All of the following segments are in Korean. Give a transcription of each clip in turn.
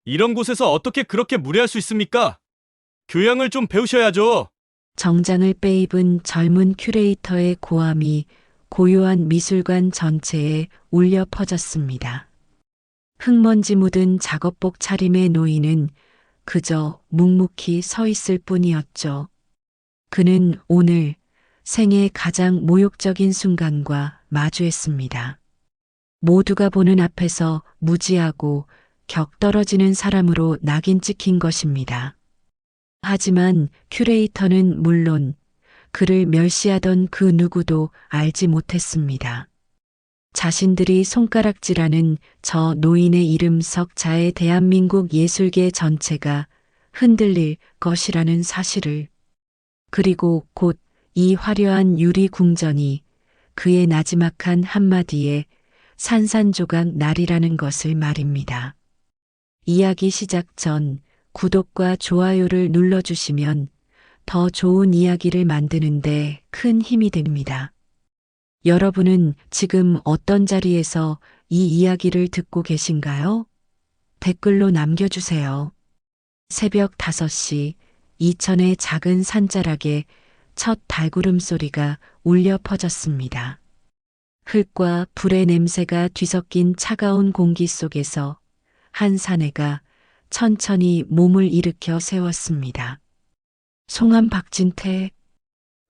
이런 곳에서 어떻게 그렇게 무례할 수 있습니까? 교양을 좀 배우셔야죠. 정장을 빼입은 젊은 큐레이터의 고함이 고요한 미술관 전체에 울려 퍼졌습니다. 흙먼지 묻은 작업복 차림의 노인은 그저 묵묵히 서 있을 뿐이었죠. 그는 오늘 생애 가장 모욕적인 순간과 마주했습니다. 모두가 보는 앞에서 무지하고 격 떨어지는 사람으로 낙인 찍힌 것입니다. 하지만 큐레이터는 물론 그를 멸시하던 그 누구도 알지 못했습니다. 자신들이 손가락질하는 저 노인의 이름 석자의 대한민국 예술계 전체가 흔들릴 것이라는 사실을, 그리고 곧 이 화려한 유리 궁전이 그의 나지막한 한마디에 산산조각 날이라는 것을 말입니다. 이야기 시작 전 구독과 좋아요를 눌러주시면 더 좋은 이야기를 만드는데 큰 힘이 됩니다. 여러분은 지금 어떤 자리에서 이 이야기를 듣고 계신가요? 댓글로 남겨주세요. 새벽 5시 이천의 작은 산자락에 첫 달구름 소리가 울려 퍼졌습니다. 흙과 불의 냄새가 뒤섞인 차가운 공기 속에서 한 사내가 천천히 몸을 일으켜 세웠습니다. 송암 박진태,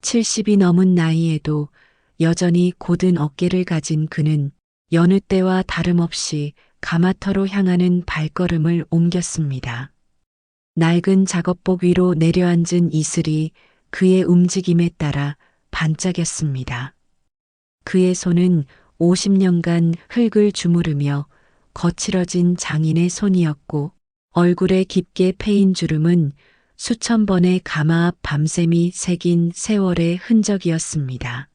70이 넘은 나이에도 여전히 곧은 어깨를 가진 그는 여느 때와 다름없이 가마터로 향하는 발걸음을 옮겼습니다. 낡은 작업복 위로 내려앉은 이슬이 그의 움직임에 따라 반짝였습니다. 그의 손은 50년간 흙을 주무르며 거칠어진 장인의 손이었고 얼굴에 깊게 패인 주름은 수천 번의 가마 앞 밤샘이 새긴 세월의 흔적이었습니다.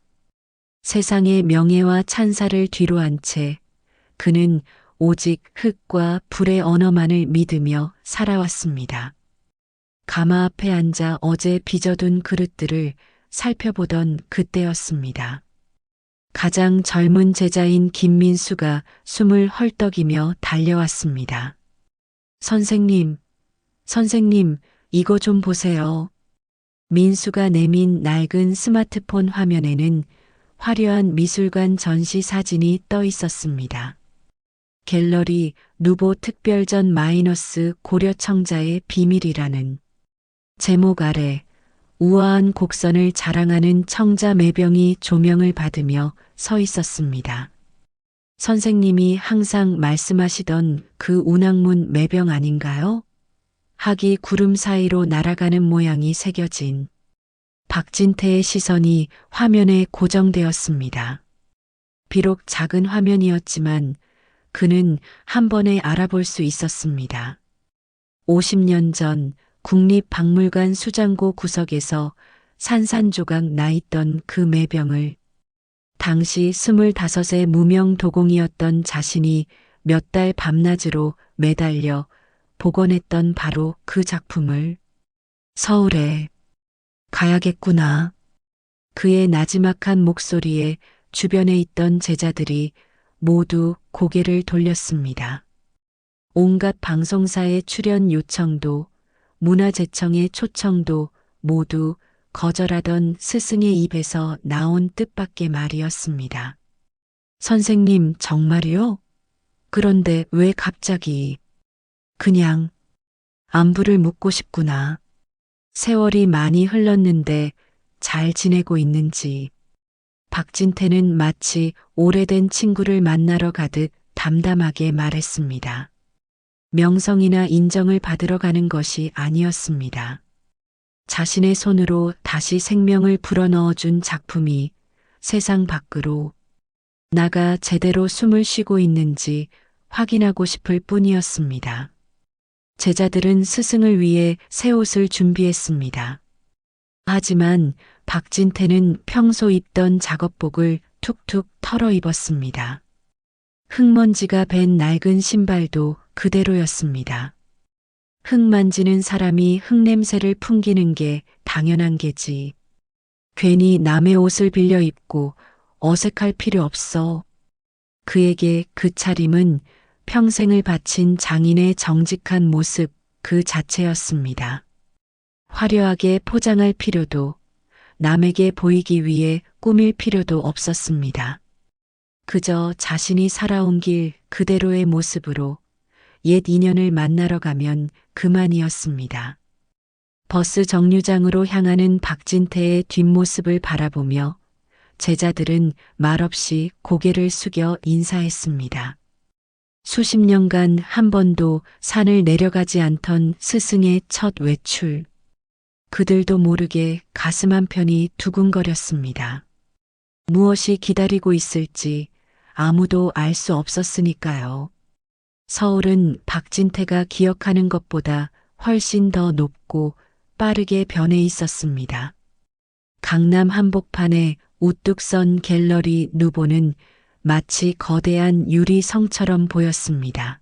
세상의 명예와 찬사를 뒤로한 채 그는 오직 흙과 불의 언어만을 믿으며 살아왔습니다. 가마 앞에 앉아 어제 빚어둔 그릇들을 살펴보던 그때였습니다. 가장 젊은 제자인 김민수가 숨을 헐떡이며 달려왔습니다. 선생님, 선생님, 이거 좀 보세요. 민수가 내민 낡은 스마트폰 화면에는 화려한 미술관 전시 사진이 떠 있었습니다. 갤러리 누보 특별전 마이너스 고려청자의 비밀이라는 제목 아래 우아한 곡선을 자랑하는 청자 매병이 조명을 받으며 서 있었습니다. 선생님이 항상 말씀하시던 그 운항문 매병 아닌가요? 학이 구름 사이로 날아가는 모양이 새겨진 박진태의 시선이 화면에 고정되었습니다. 비록 작은 화면이었지만 그는 한 번에 알아볼 수 있었습니다. 50년 전 국립박물관 수장고 구석에서 산산조각 나 있던 그 매병을 당시 25의 무명 도공이었던 자신이 몇 달 밤낮으로 매달려 복원했던 바로 그 작품을 서울에 가야겠구나. 그의 나지막한 목소리에 주변에 있던 제자들이 모두 고개를 돌렸습니다. 온갖 방송사의 출연 요청도 문화재청의 초청도 모두 거절하던 스승의 입에서 나온 뜻밖의 말이었습니다. 선생님 정말이요? 그런데 왜 갑자기? 그냥 안부를 묻고 싶구나. 세월이 많이 흘렀는데 잘 지내고 있는지. 박진태는 마치 오래된 친구를 만나러 가듯 담담하게 말했습니다. 명성이나 인정을 받으러 가는 것이 아니었습니다. 자신의 손으로 다시 생명을 불어넣어준 작품이 세상 밖으로 나가 제대로 숨을 쉬고 있는지 확인하고 싶을 뿐이었습니다. 제자들은 스승을 위해 새 옷을 준비했습니다. 하지만 박진태는 평소 입던 작업복을 툭툭 털어 입었습니다. 흙먼지가 밴 낡은 신발도 그대로였습니다. 흙 만지는 사람이 흙냄새를 풍기는 게 당연한 게지. 괜히 남의 옷을 빌려 입고 어색할 필요 없어. 그에게 그 차림은 평생을 바친 장인의 정직한 모습 그 자체였습니다. 화려하게 포장할 필요도, 남에게 보이기 위해 꾸밀 필요도 없었습니다. 그저 자신이 살아온 길 그대로의 모습으로 옛 인연을 만나러 가면 그만이었습니다. 버스 정류장으로 향하는 박진태의 뒷모습을 바라보며 제자들은 말없이 고개를 숙여 인사했습니다. 수십 년간 한 번도 산을 내려가지 않던 스승의 첫 외출. 그들도 모르게 가슴 한편이 두근거렸습니다. 무엇이 기다리고 있을지 아무도 알 수 없었으니까요. 서울은 박진태가 기억하는 것보다 훨씬 더 높고 빠르게 변해 있었습니다. 강남 한복판에 우뚝 선 갤러리 누보는 마치 거대한 유리 성처럼 보였습니다.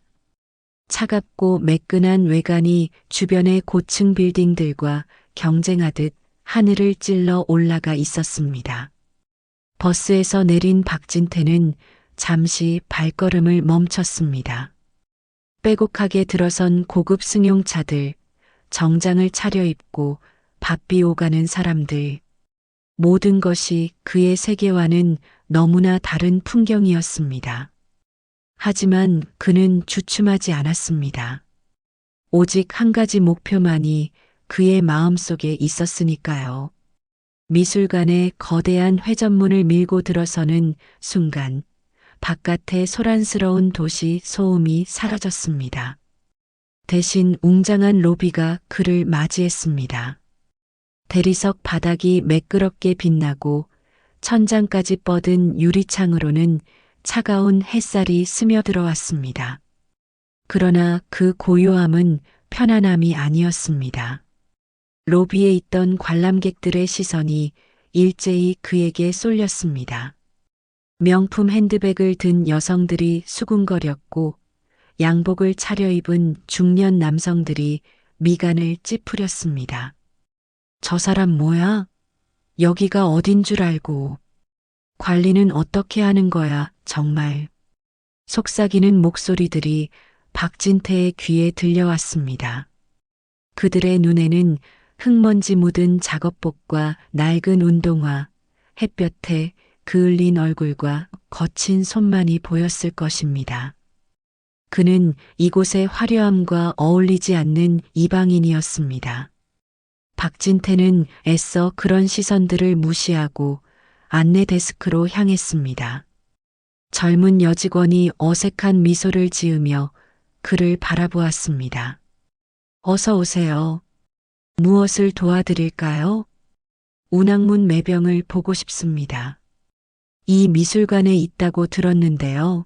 차갑고 매끈한 외관이 주변의 고층 빌딩들과 경쟁하듯 하늘을 찔러 올라가 있었습니다. 버스에서 내린 박진태는 잠시 발걸음을 멈췄습니다. 빼곡하게 들어선 고급 승용차들, 정장을 차려입고 바삐 오가는 사람들, 모든 것이 그의 세계와는 너무나 다른 풍경이었습니다. 하지만 그는 주춤하지 않았습니다. 오직 한 가지 목표만이 그의 마음속에 있었으니까요. 미술관의 거대한 회전문을 밀고 들어서는 순간 바깥의 소란스러운 도시 소음이 사라졌습니다. 대신 웅장한 로비가 그를 맞이했습니다. 대리석 바닥이 매끄럽게 빛나고 천장까지 뻗은 유리창으로는 차가운 햇살이 스며들어왔습니다. 그러나 그 고요함은 편안함이 아니었습니다. 로비에 있던 관람객들의 시선이 일제히 그에게 쏠렸습니다. 명품 핸드백을 든 여성들이 수군거렸고 양복을 차려입은 중년 남성들이 미간을 찌푸렸습니다. 저 사람 뭐야? 여기가 어딘 줄 알고. 관리는 어떻게 하는 거야, 정말. 속삭이는 목소리들이 박진태의 귀에 들려왔습니다. 그들의 눈에는 흙먼지 묻은 작업복과 낡은 운동화, 햇볕에 그을린 얼굴과 거친 손만이 보였을 것입니다. 그는 이곳의 화려함과 어울리지 않는 이방인이었습니다. 박진태는 애써 그런 시선들을 무시하고 안내 데스크로 향했습니다. 젊은 여직원이 어색한 미소를 지으며 그를 바라보았습니다. 어서 오세요. 무엇을 도와드릴까요? 운항문 매병을 보고 싶습니다. 이 미술관에 있다고 들었는데요.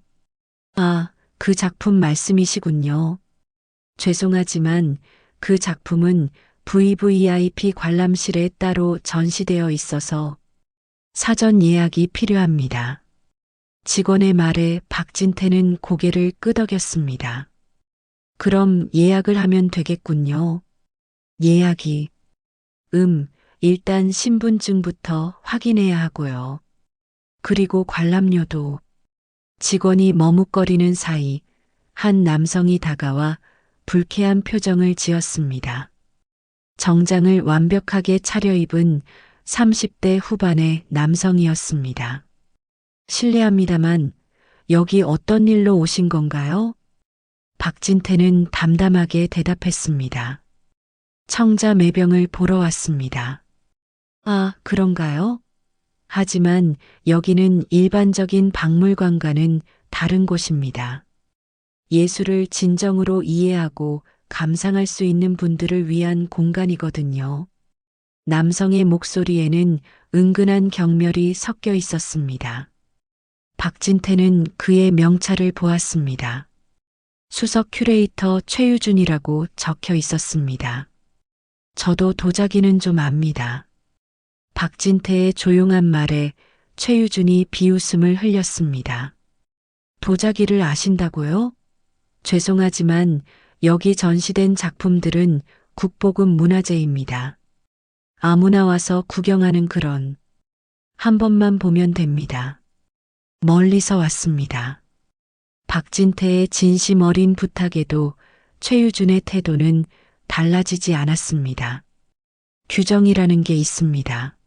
아, 그 작품 말씀이시군요. 죄송하지만 그 작품은 VVIP 관람실에 따로 전시되어 있어서 사전 예약이 필요합니다. 직원의 말에 박진태는 고개를 끄덕였습니다. 그럼 예약을 하면 되겠군요. 예약이. 일단 신분증부터 확인해야 하고요. 그리고 관람료도. 직원이 머뭇거리는 사이 한 남성이 다가와 불쾌한 표정을 지었습니다. 정장을 완벽하게 차려입은 30대 후반의 남성이었습니다. 실례합니다만 여기 어떤 일로 오신 건가요? 박진태는 담담하게 대답했습니다. 청자 매병을 보러 왔습니다. 아, 그런가요? 하지만 여기는 일반적인 박물관과는 다른 곳입니다. 예술을 진정으로 이해하고 감상할 수 있는 분들을 위한 공간이거든요. 남성의 목소리에는 은근한 경멸이 섞여 있었습니다. 박진태는 그의 명찰을 보았습니다. 수석 큐레이터 최유준이라고 적혀 있었습니다. 저도 도자기는 좀 압니다. 박진태의 조용한 말에 최유준이 비웃음을 흘렸습니다. 도자기를 아신다고요? 죄송하지만 여기 전시된 작품들은 국보급 문화재입니다. 아무나 와서 구경하는 그런. 한 번만 보면 됩니다. 멀리서 왔습니다. 박진태의 진심 어린 부탁에도 최유준의 태도는 달라지지 않았습니다. 규정이라는 게 있습니다.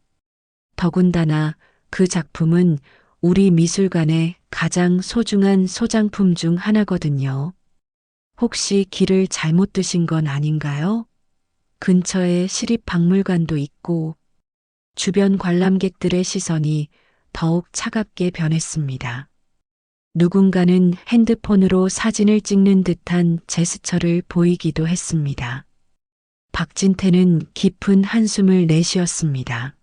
더군다나 그 작품은 우리 미술관의 가장 소중한 소장품 중 하나거든요. 혹시 길을 잘못 드신 건 아닌가요? 근처에 시립박물관도 있고 주변 관람객들의 시선이 더욱 차갑게 변했습니다. 누군가는 핸드폰으로 사진을 찍는 듯한 제스처를 보이기도 했습니다. 박진태는 깊은 한숨을 내쉬었습니다.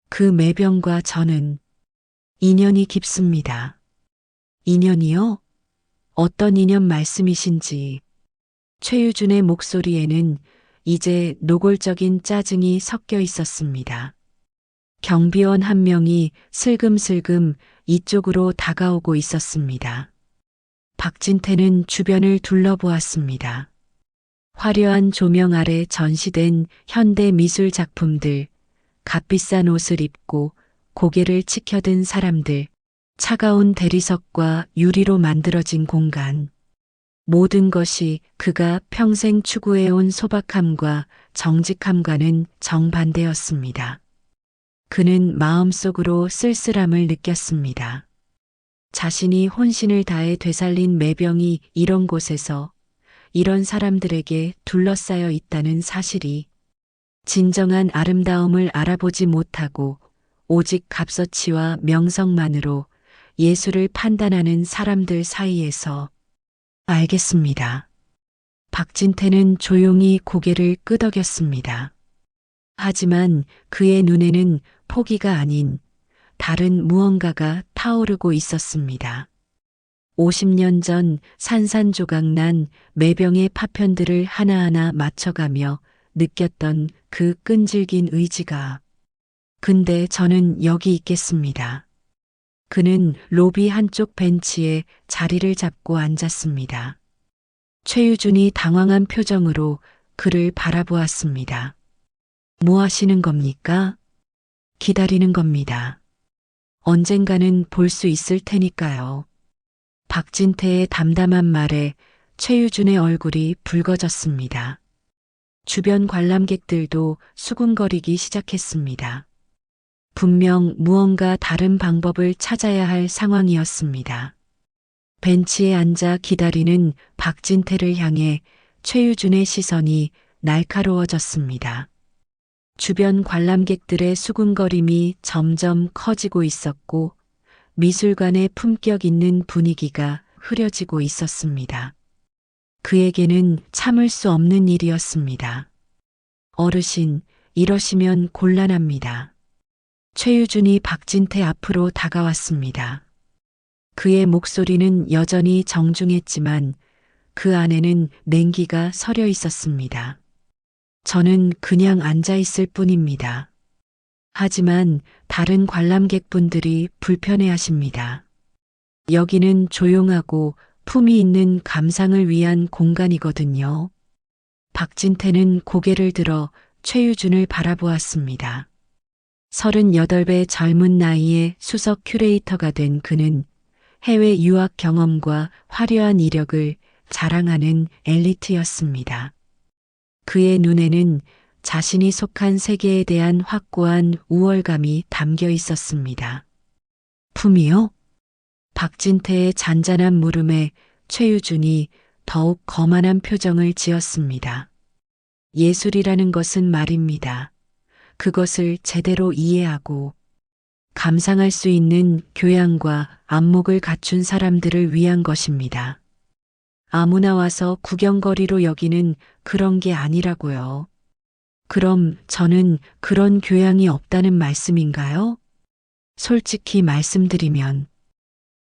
그 매병과 저는 인연이 깊습니다. 인연이요? 어떤 인연 말씀이신지. 최유준의 목소리에는 이제 노골적인 짜증이 섞여 있었습니다. 경비원 한 명이 슬금슬금 이쪽으로 다가오고 있었습니다. 박진태는 주변을 둘러보았습니다. 화려한 조명 아래 전시된 현대 미술 작품들, 값비싼 옷을 입고 고개를 치켜든 사람들, 차가운 대리석과 유리로 만들어진 공간. 모든 것이 그가 평생 추구해온 소박함과 정직함과는 정반대였습니다. 그는 마음속으로 쓸쓸함을 느꼈습니다. 자신이 혼신을 다해 되살린 매병이 이런 곳에서 이런 사람들에게 둘러싸여 있다는 사실이 진정한 아름다움을 알아보지 못하고 오직 값어치와 명성만으로 예술을 판단하는 사람들 사이에서 알겠습니다. 박진태는 조용히 고개를 끄덕였습니다. 하지만 그의 눈에는 포기가 아닌 다른 무언가가 타오르고 있었습니다. 50년 전 산산조각난 매병의 파편들을 하나하나 맞춰가며 느꼈던 그 끈질긴 의지가. 근데 저는 여기 있겠습니다. 그는 로비 한쪽 벤치에 자리를 잡고 앉았습니다. 최유준이 당황한 표정으로 그를 바라보았습니다. 뭐 하시는 겁니까? 기다리는 겁니다. 언젠가는 볼 수 있을 테니까요. 박진태의 담담한 말에 최유준의 얼굴이 붉어졌습니다. 주변 관람객들도 수군거리기 시작했습니다. 분명 무언가 다른 방법을 찾아야 할 상황이었습니다. 벤치에 앉아 기다리는 박진태를 향해 최유준의 시선이 날카로워졌습니다. 주변 관람객들의 수군거림이 점점 커지고 있었고 미술관의 품격 있는 분위기가 흐려지고 있었습니다. 그에게는 참을 수 없는 일이었습니다. 어르신, 이러시면 곤란합니다. 최유준이 박진태 앞으로 다가왔습니다. 그의 목소리는 여전히 정중했지만 그 안에는 냉기가 서려 있었습니다. 저는 그냥 앉아 있을 뿐입니다. 하지만 다른 관람객분들이 불편해하십니다. 여기는 조용하고 품위 있는 감상을 위한 공간이거든요. 박진태는 고개를 들어 최유준을 바라보았습니다. 38배 젊은 나이에 수석 큐레이터가 된 그는 해외 유학 경험과 화려한 이력을 자랑하는 엘리트였습니다. 그의 눈에는 자신이 속한 세계에 대한 확고한 우월감이 담겨 있었습니다. 품이요? 박진태의 잔잔한 물음에 최유준이 더욱 거만한 표정을 지었습니다. 예술이라는 것은 말입니다. 그것을 제대로 이해하고 감상할 수 있는 교양과 안목을 갖춘 사람들을 위한 것입니다. 아무나 와서 구경거리로 여기는 그런 게 아니라고요. 그럼 저는 그런 교양이 없다는 말씀인가요? 솔직히 말씀드리면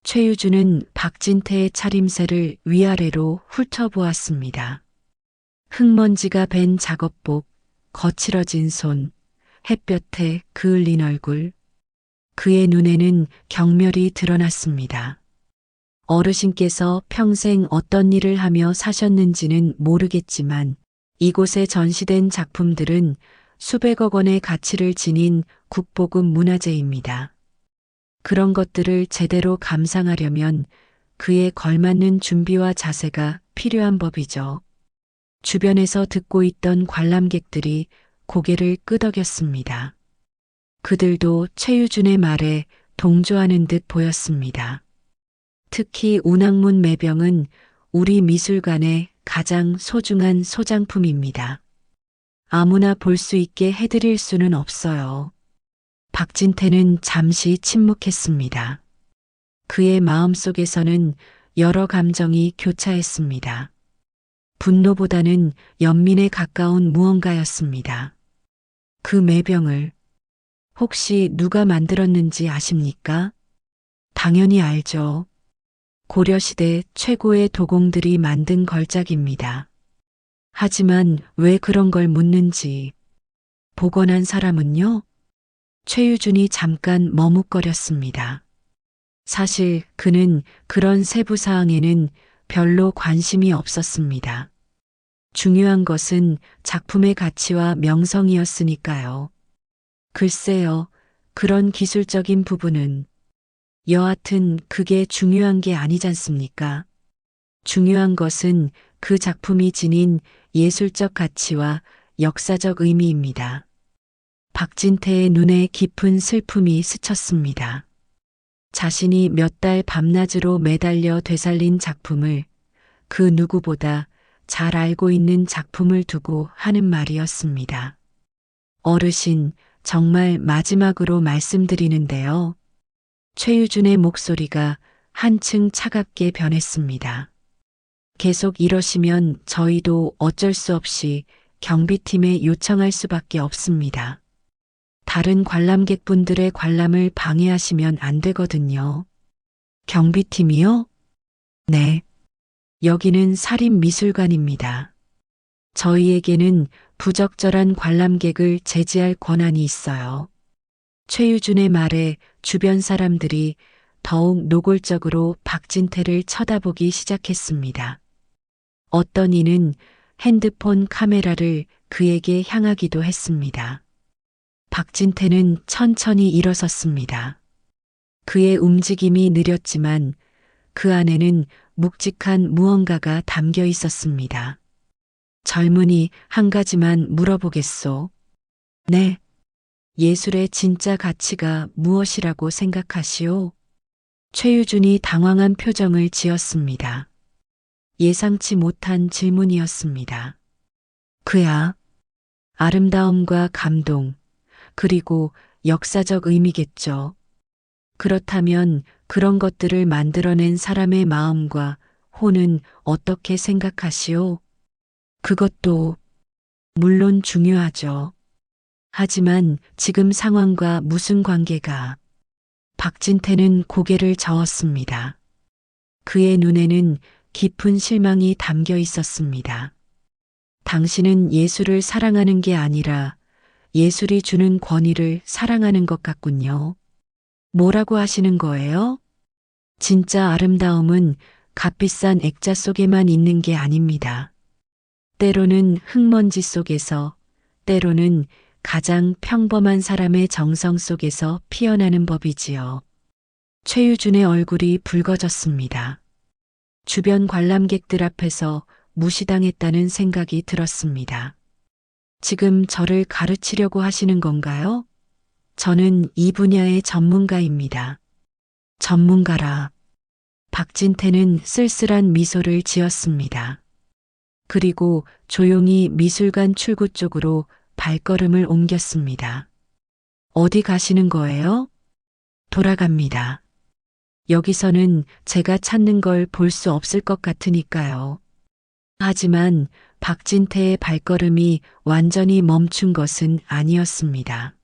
최유준은 박진태의 차림새를 위아래로 훑어보았습니다. 흙먼지가 밴 작업복, 거칠어진 손, 햇볕에 그을린 얼굴. 그의 눈에는 경멸이 드러났습니다. 어르신께서 평생 어떤 일을 하며 사셨는지는 모르겠지만 이곳에 전시된 작품들은 수백억 원의 가치를 지닌 국보급 문화재입니다. 그런 것들을 제대로 감상하려면 그에 걸맞는 준비와 자세가 필요한 법이죠. 주변에서 듣고 있던 관람객들이 고개를 끄덕였습니다. 그들도 최유준의 말에 동조하는 듯 보였습니다. 특히 운항문 매병은 우리 미술관의 가장 소중한 소장품입니다. 아무나 볼 수 있게 해드릴 수는 없어요. 박진태는 잠시 침묵했습니다. 그의 마음속에서는 여러 감정이 교차했습니다. 분노보다는 연민에 가까운 무언가였습니다. 그 매병을 혹시 누가 만들었는지 아십니까? 당연히 알죠. 고려시대 최고의 도공들이 만든 걸작입니다. 하지만 왜 그런 걸 묻는지. 복원한 사람은요? 최유준이 잠깐 머뭇거렸습니다. 사실 그는 그런 세부 사항에는 별로 관심이 없었습니다. 중요한 것은 작품의 가치와 명성이었으니까요. 글쎄요, 그런 기술적인 부분은 여하튼 그게 중요한 게 아니잖습니까? 중요한 것은 그 작품이 지닌 예술적 가치와 역사적 의미입니다. 박진태의 눈에 깊은 슬픔이 스쳤습니다. 자신이 몇 달 밤낮으로 매달려 되살린 작품을 그 누구보다 잘 알고 있는 작품을 두고 하는 말이었습니다. 어르신, 정말 마지막으로 말씀드리는데요. 최유준의 목소리가 한층 차갑게 변했습니다. 계속 이러시면 저희도 어쩔 수 없이 경비팀에 요청할 수밖에 없습니다. 다른 관람객분들의 관람을 방해하시면 안 되거든요. 경비팀이요? 네. 여기는 사립미술관입니다. 저희에게는 부적절한 관람객을 제지할 권한이 있어요. 최유준의 말에 주변 사람들이 더욱 노골적으로 박진태를 쳐다보기 시작했습니다. 어떤 이는 핸드폰 카메라를 그에게 향하기도 했습니다. 박진태는 천천히 일어섰습니다. 그의 움직임이 느렸지만 그 안에는 묵직한 무언가가 담겨 있었습니다. 젊은이, 한 가지만 물어보겠소. 네. 예술의 진짜 가치가 무엇이라고 생각하시오? 최유준이 당황한 표정을 지었습니다. 예상치 못한 질문이었습니다. 그야 아름다움과 감동, 그리고 역사적 의미겠죠. 그렇다면 그런 것들을 만들어낸 사람의 마음과 혼은 어떻게 생각하시오? 그것도 물론 중요하죠. 하지만 지금 상황과 무슨 관계가? 박진태는 고개를 저었습니다. 그의 눈에는 깊은 실망이 담겨 있었습니다. 당신은 예술을 사랑하는 게 아니라 예술이 주는 권위를 사랑하는 것 같군요. 뭐라고 하시는 거예요? 진짜 아름다움은 값비싼 액자 속에만 있는 게 아닙니다. 때로는 흙먼지 속에서, 때로는 가장 평범한 사람의 정성 속에서 피어나는 법이지요. 최유준의 얼굴이 붉어졌습니다. 주변 관람객들 앞에서 무시당했다는 생각이 들었습니다. 지금 저를 가르치려고 하시는 건가요? 저는 이 분야의 전문가입니다. 전문가라. 박진태는 쓸쓸한 미소를 지었습니다. 그리고 조용히 미술관 출구 쪽으로 발걸음을 옮겼습니다. 어디 가시는 거예요? 돌아갑니다. 여기서는 제가 찾는 걸 볼 수 없을 것 같으니까요. 하지만 박진태의 발걸음이 완전히 멈춘 것은 아니었습니다.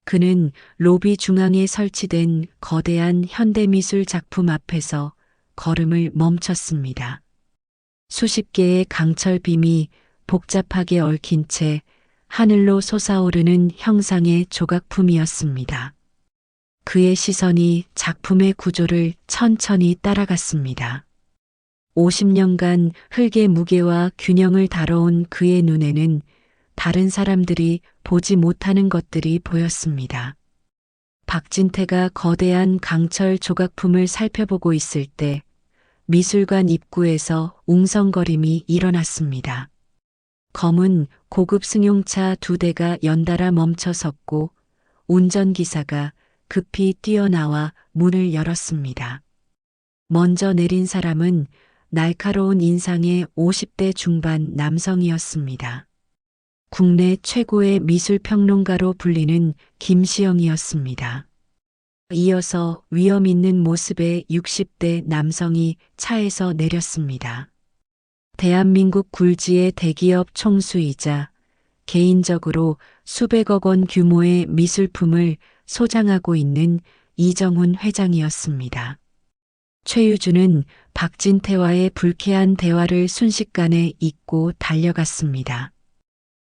그는 로비 중앙에 설치된 거대한 현대미술 작품 앞에서 걸음을 멈췄습니다. 수십 개의 강철빔이 복잡하게 얽힌 채 하늘로 솟아오르는 형상의 조각품이었습니다. 그의 시선이 작품의 구조를 천천히 따라갔습니다. 50년간 흙의 무게와 균형을 다뤄온 그의 눈에는 다른 사람들이 보지 못하는 것들이 보였습니다. 박진태가 거대한 강철 조각품을 살펴보고 있을 때 미술관 입구에서 웅성거림이 일어났습니다. 검은 고급 승용차 2대가 연달아 멈춰 섰고 운전기사가 급히 뛰어나와 문을 열었습니다. 먼저 내린 사람은 날카로운 인상의 50대 중반 남성이었습니다. 국내 최고의 미술평론가로 불리는 김시영이었습니다. 이어서 위험 있는 모습의 60대 남성이 차에서 내렸습니다. 대한민국 굴지의 대기업 총수이자 개인적으로 수백억 원 규모의 미술품을 소장하고 있는 이정훈 회장이었습니다. 최유주는 박진태와의 불쾌한 대화를 순식간에 잊고 달려갔습니다.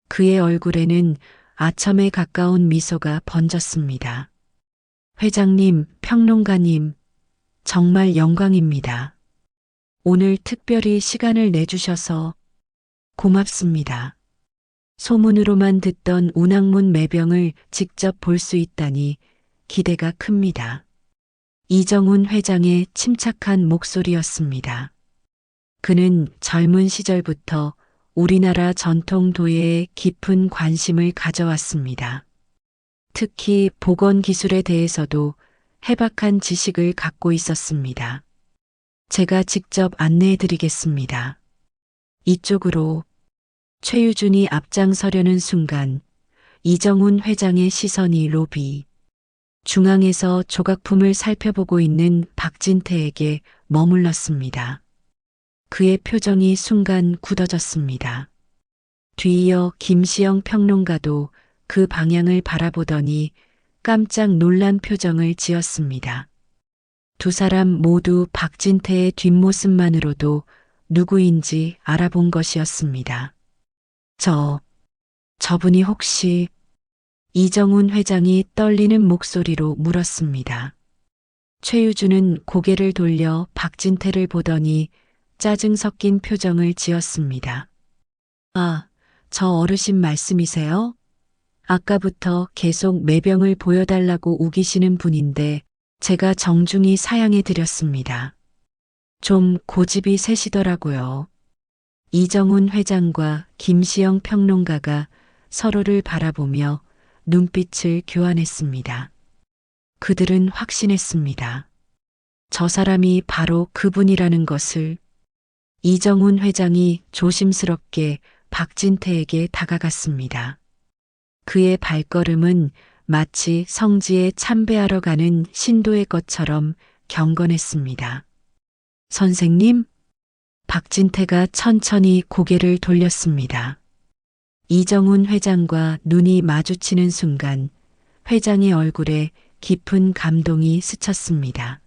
그의 얼굴에는 아첨에 가까운 미소가 번졌습니다. 회장님, 평론가님, 정말 영광입니다. 오늘 특별히 시간을 내주셔서 고맙습니다. 소문으로만 듣던 운항문 매병을 직접 볼 수 있다니 기대가 큽니다. 이정훈 회장의 침착한 목소리였습니다. 그는 젊은 시절부터 우리나라 전통 도예에 깊은 관심을 가져왔습니다. 특히 복원 기술에 대해서도 해박한 지식을 갖고 있었습니다. 제가 직접 안내해 드리겠습니다. 이쪽으로. 최유준이 앞장서려는 순간 이정훈 회장의 시선이 로비 중앙에서 조각품을 살펴보고 있는 박진태에게 머물렀습니다. 그의 표정이 순간 굳어졌습니다. 뒤이어 김시영 평론가도 그 방향을 바라보더니 깜짝 놀란 표정을 지었습니다. 두 사람 모두 박진태의 뒷모습만으로도 누구인지 알아본 것이었습니다. 저분이 혹시 이정훈 회장이 떨리는 목소리로 물었습니다. 최유주는 고개를 돌려 박진태를 보더니 짜증 섞인 표정을 지었습니다. 아, 저 어르신 말씀이세요? 아까부터 계속 매병을 보여달라고 우기시는 분인데 제가 정중히 사양해 드렸습니다. 좀 고집이 세시더라고요. 이정훈 회장과 김시영 평론가가 서로를 바라보며 눈빛을 교환했습니다. 그들은 확신했습니다. 저 사람이 바로 그분이라는 것을. 이정훈 회장이 조심스럽게 박진태에게 다가갔습니다. 그의 발걸음은 마치 성지에 참배하러 가는 신도의 것처럼 경건했습니다. 선생님? 박진태가 천천히 고개를 돌렸습니다. 이정훈 회장과 눈이 마주치는 순간 회장의 얼굴에 깊은 감동이 스쳤습니다.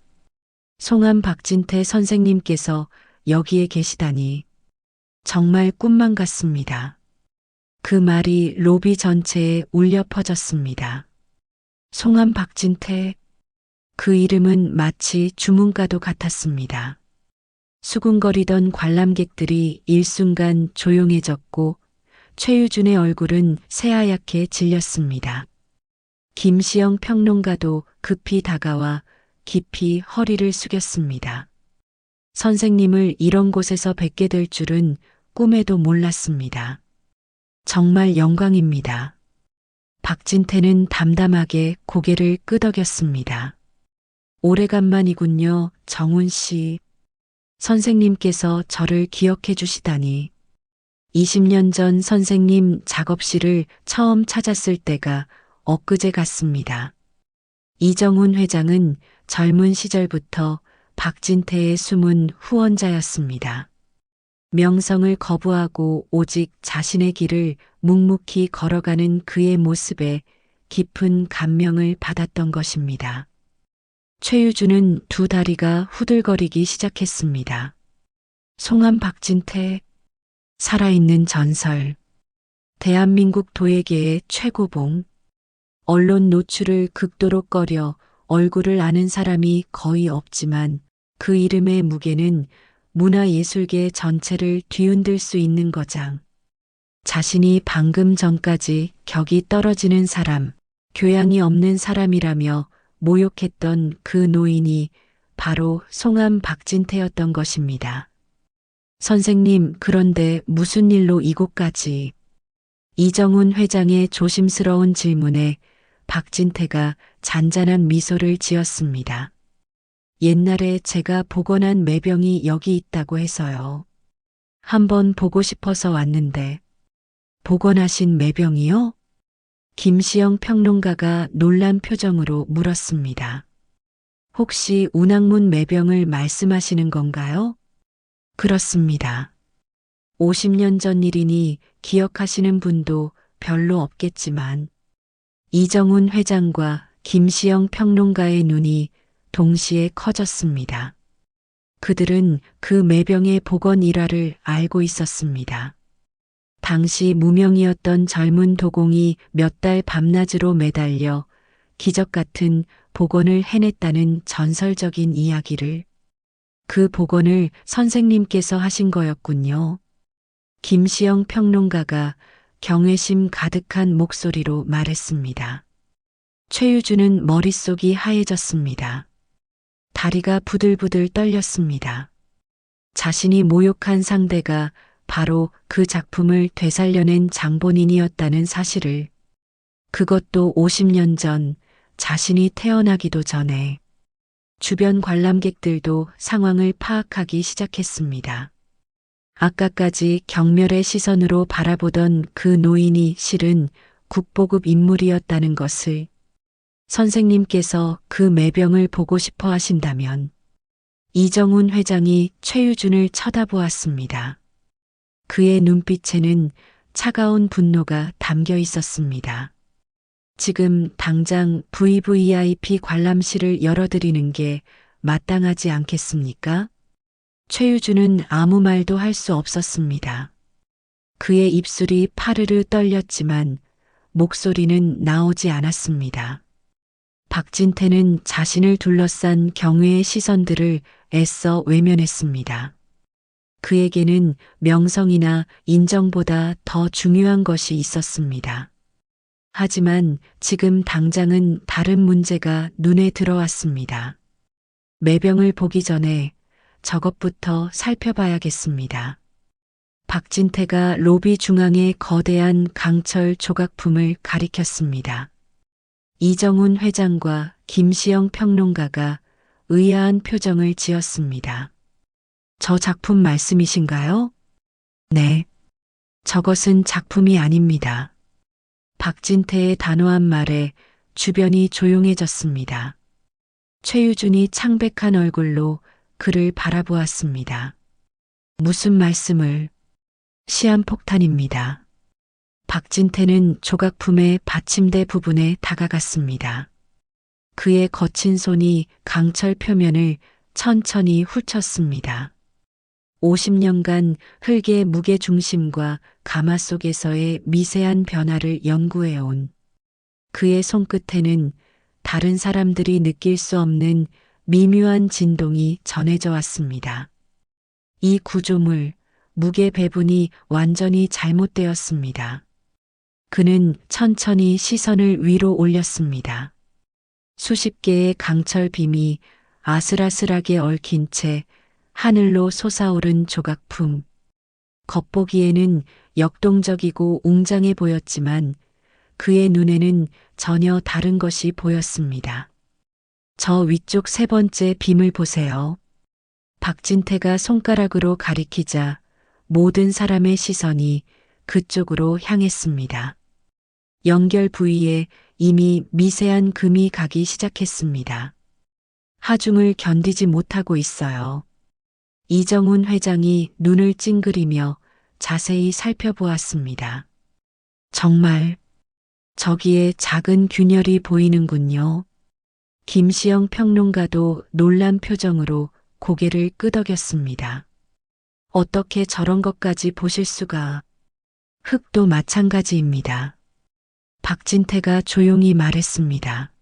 송암 박진태 선생님께서 여기에 계시다니 정말 꿈만 같습니다. 그 말이 로비 전체에 울려 퍼졌습니다. 송암 박진태, 그 이름은 마치 주문가도 같았습니다. 수군거리던 관람객들이 일순간 조용해졌고 최유준의 얼굴은 새하얗게 질렸습니다. 김시영 평론가도 급히 다가와 깊이 허리를 숙였습니다. 선생님을 이런 곳에서 뵙게 될 줄은 꿈에도 몰랐습니다. 정말 영광입니다. 박진태는 담담하게 고개를 끄덕였습니다. 오래간만이군요, 정훈 씨. 선생님께서 저를 기억해 주시다니. 20년 전 선생님 작업실을 처음 찾았을 때가 엊그제 같습니다. 이정훈 회장은 젊은 시절부터 박진태의 숨은 후원자였습니다. 명성을 거부하고 오직 자신의 길을 묵묵히 걸어가는 그의 모습에 깊은 감명을 받았던 것입니다. 최유주는 두 다리가 후들거리기 시작했습니다. 송암 박진태, 살아있는 전설, 대한민국 도예계의 최고봉, 언론 노출을 극도로 꺼려 얼굴을 아는 사람이 거의 없지만 그 이름의 무게는 문화예술계 전체를 뒤흔들 수 있는 거장. 자신이 방금 전까지 격이 떨어지는 사람, 교양이 없는 사람이라며 모욕했던 그 노인이 바로 송암 박진태였던 것입니다. 선생님, 그런데 무슨 일로 이곳까지? 이정훈 회장의 조심스러운 질문에 박진태가 잔잔한 미소를 지었습니다. 옛날에 제가 복원한 매병이 여기 있다고 해서요. 한번 보고 싶어서 왔는데. 복원하신 매병이요? 김시영 평론가가 놀란 표정으로 물었습니다. 혹시 운항문 매병을 말씀하시는 건가요? 그렇습니다. 50년 전 일이니 기억하시는 분도 별로 없겠지만 이정훈 회장과 김시영 평론가의 눈이 동시에 커졌습니다. 그들은 그 매병의 복원 일화를 알고 있었습니다. 당시 무명이었던 젊은 도공이 몇 달 밤낮으로 매달려 기적 같은 복원을 해냈다는 전설적인 이야기를. 그 복원을 선생님께서 하신 거였군요. 김시영 평론가가 경외심 가득한 목소리로 말했습니다. 최유주는 머릿속이 하얘졌습니다. 다리가 부들부들 떨렸습니다. 자신이 모욕한 상대가 바로 그 작품을 되살려낸 장본인이었다는 사실을. 그것도 50년 전, 자신이 태어나기도 전에. 주변 관람객들도 상황을 파악하기 시작했습니다. 아까까지 경멸의 시선으로 바라보던 그 노인이 실은 국보급 인물이었다는 것을. 선생님께서 그 매병을 보고 싶어 하신다면. 이정훈 회장이 최유준을 쳐다보았습니다. 그의 눈빛에는 차가운 분노가 담겨 있었습니다. 지금 당장 VVIP 관람실을 열어드리는 게 마땅하지 않겠습니까? 최유준은 아무 말도 할 수 없었습니다. 그의 입술이 파르르 떨렸지만 목소리는 나오지 않았습니다. 박진태는 자신을 둘러싼 경외의 시선들을 애써 외면했습니다. 그에게는 명성이나 인정보다 더 중요한 것이 있었습니다. 하지만 지금 당장은 다른 문제가 눈에 들어왔습니다. 매병을 보기 전에 저것부터 살펴봐야겠습니다. 박진태가 로비 중앙의 거대한 강철 조각품을 가리켰습니다. 이정훈 회장과 김시영 평론가가 의아한 표정을 지었습니다. 저 작품 말씀이신가요? 네. 저것은 작품이 아닙니다. 박진태의 단호한 말에 주변이 조용해졌습니다. 최유준이 창백한 얼굴로 그를 바라보았습니다. 무슨 말씀을? 시한폭탄입니다. 박진태는 조각품의 받침대 부분에 다가갔습니다. 그의 거친 손이 강철 표면을 천천히 훑쳤습니다. 50년간 흙의 무게중심과 가마 속에서의 미세한 변화를 연구해온 그의 손끝에는 다른 사람들이 느낄 수 없는 미묘한 진동이 전해져 왔습니다. 이 구조물, 무게 배분이 완전히 잘못되었습니다. 그는 천천히 시선을 위로 올렸습니다. 수십 개의 강철 빔이 아슬아슬하게 얽힌 채 하늘로 솟아오른 조각품. 겉보기에는 역동적이고 웅장해 보였지만 그의 눈에는 전혀 다른 것이 보였습니다. 저 위쪽 세 번째 빔을 보세요. 박진태가 손가락으로 가리키자 모든 사람의 시선이 그쪽으로 향했습니다. 연결 부위에 이미 미세한 금이 가기 시작했습니다. 하중을 견디지 못하고 있어요. 이정훈 회장이 눈을 찡그리며 자세히 살펴보았습니다. 정말 저기에 작은 균열이 보이는군요. 김시영 평론가도 놀란 표정으로 고개를 끄덕였습니다. 어떻게 저런 것까지 보실 수가. 흙도 마찬가지입니다. 박진태가 조용히 말했습니다.